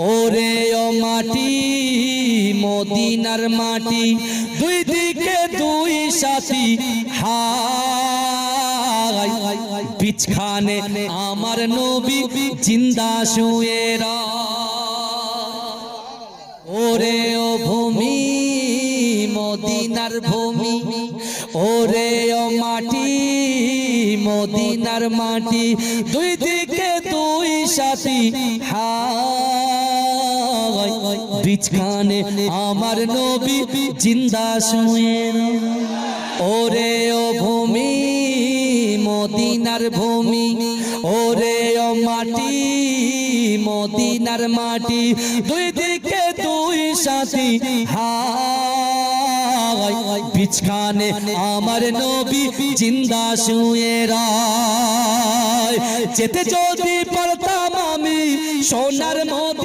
ওরে ও মাটি মদিনার মাটি দুই দিকে দুই সাথী হায় বিছখানে আমার নবী জিন্দা শুয়ে ওরে ও ভূমি মদিনার ভূমি ওরে ও মাটি মদিনার মাটি দুই দিকে দুই সাথী হায় বিছখানে আমার নবী জিন্দা শুয়ে ওরে ও ভূমি মদিনার ভূমি ওরে ও মাটি মদিনার মাটি দুই দিকে দুই সাথী হায় বিছখানে আমার নবী জিন্দা শুয়ে যেতে যদি পারতাম আমি সোনার মদিনা